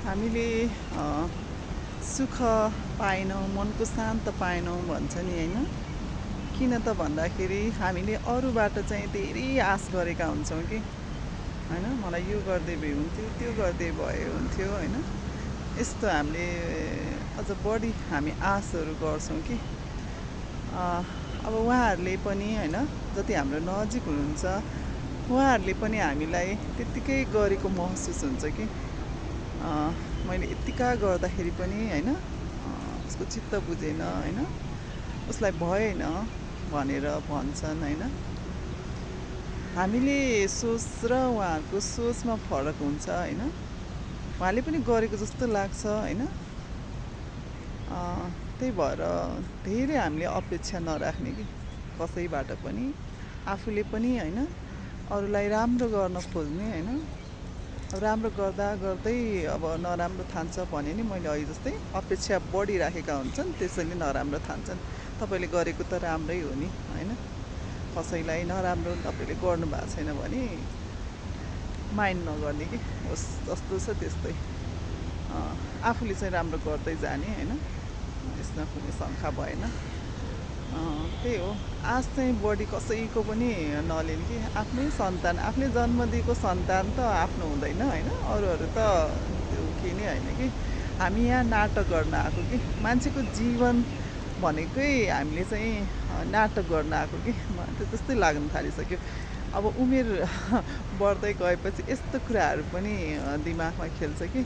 हामीले सुख पाएनौँ, मनको शान्त पाएनौँ भन्छ नि होइन। किन त भन्दाखेरि हामीले अरूबाट चाहिँ धेरै आश गरेका हुन्छौँ कि होइन, मलाई यो गरिदिए भए हुन्थ्यो, त्यो गरिदिए भए हुन्थ्यो होइन। यस्तो हामीले अझ बढी हामी आशहरू गर्छौँ कि अब उहाँहरूले पनि होइन, जति हाम्रो नजिक हुनुहुन्छ उहाँहरूले पनि हामीलाई त्यत्तिकै गरेको महसुस हुन्छ कि मैले यत्तिका गर्दाखेरि पनि होइन उसको चित्त बुझेन होइन, उसलाई भएन भनेर भन्छन् होइन। हामीले सोच र उहाँहरूको सोचमा फरक हुन्छ होइन। उहाँले पनि गरेको जस्तो लाग्छ होइन। त्यही भएर धेरै हामीले अपेक्षा नराख्ने कि कसैबाट पनि, आफूले पनि होइन अरूलाई राम्रो गर्न खोज्ने होइन। राम्रो गर्दा गर्दै अब नराम्रो ठान्छ भने नि मैले अहिले जस्तै अपेक्षा बढिराखेका हुन्छन्, त्यसैले नराम्रो ठान्छन्। तपाईँले गरेको त राम्रै हो नि होइन। कसैलाई नराम्रो तपाईँले गर्नुभएको छैन भने माइन्ड नगर्ने कि होस्, जस्तो छ त्यस्तै आफूले चाहिँ राम्रो गर्दै जाने होइन। यसमा कुनै शङ्का भएन। त्यही हो, आश चाहिँ बढी कसैको पनि नलिने कि आफ्नै सन्तान, आफूले जन्म दिएको सन्तान त आफ्नो हुँदैन होइन। अरूहरू त त्यो के नै होइन कि हामी यहाँ नाटक गर्न आएको कि मान्छेको जीवन भनेकै हामीले चाहिँ नाटक गर्न आएको कि मलाई त त्यस्तै लाग्न थालिसक्यो। अब उमेर बढ्दै गएपछि यस्तो कुराहरू पनि दिमागमा खेल्छ कि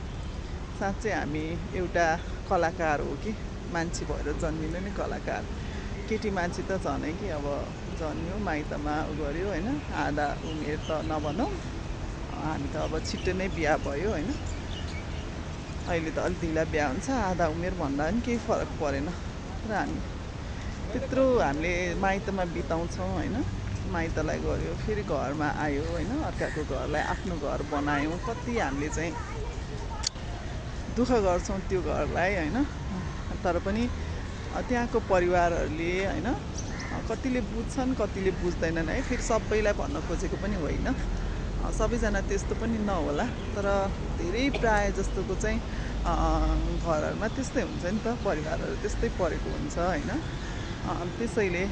साँच्चै हामी एउटा कलाकार हो कि मान्छे भएर जन्मिनु नै कलाकार। केटी मान्छे त झनै कि अब जन्मियो माइतमा गऱ्यो होइन, आधा उमेर त नभनौँ, हामी त अब छिट्टै नै बिहा भयो होइन। अहिले त अलिक ढिला बिहा हुन्छ, आधा उमेर भन्दा पनि केही फरक परेन। र हामी त्यत्रो हामीले माइतमा बिताउँछौँ होइन। माइतलाई गऱ्यो, फेरि घरमा आयो होइन, अर्काको घरलाई आफ्नो घर बनायौँ, कति हामीले चाहिँ दुःख गर्छौँ त्यो घरलाई होइन। तर पनि त्यहाँको परिवारहरूले होइन कतिले बुझ्छन्, कतिले बुझ्दैनन् है। फेरि सबैलाई भन्न खोजेको पनि होइन, सबैजना त्यस्तो पनि नहोला, तर धेरै प्रायः जस्तोको चाहिँ घरहरूमा त्यस्तै हुन्छ नि त, परिवारहरू त्यस्तै परेको हुन्छ होइन। त्यसैले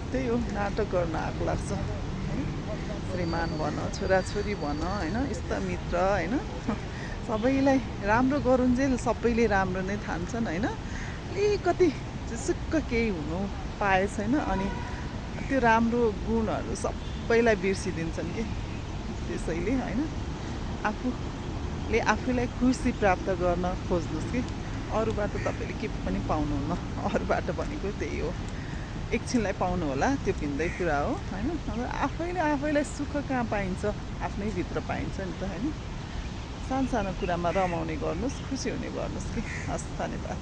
त्यही हो, नाटक गर्न आएको लाग्छ। श्रीमान भन, छोराछोरी भन होइन, इष्टमित्र होइन, सबैलाई राम्रो गरुन्जेल सबैले राम्रो नै ठान्छन् होइन। अलिकति सुक्क केही हुनु पाए छैन अनि त्यो राम्रो गुणहरू सबैलाई बिर्सिदिन्छन् कि। त्यसैले होइन आफूले आफैलाई खुसी प्राप्त गर्न खोज्नुहोस् कि अरूबाट तपाईँले के पनि पाउनुहुन्न। अरूबाट भनेको त्यही हो, एकछिनलाई पाउनु होला, त्यो भिन्दै कुरा हो होइन। अब आफैले आफैलाई सुख कहाँ पाइन्छ, आफ्नै भित्र पाइन्छ नि त होइन। सानो सानो कुरामा रमाउने गर्नुहोस्, खुसी हुने गर्नुहोस् कि। हस्, धन्यवाद।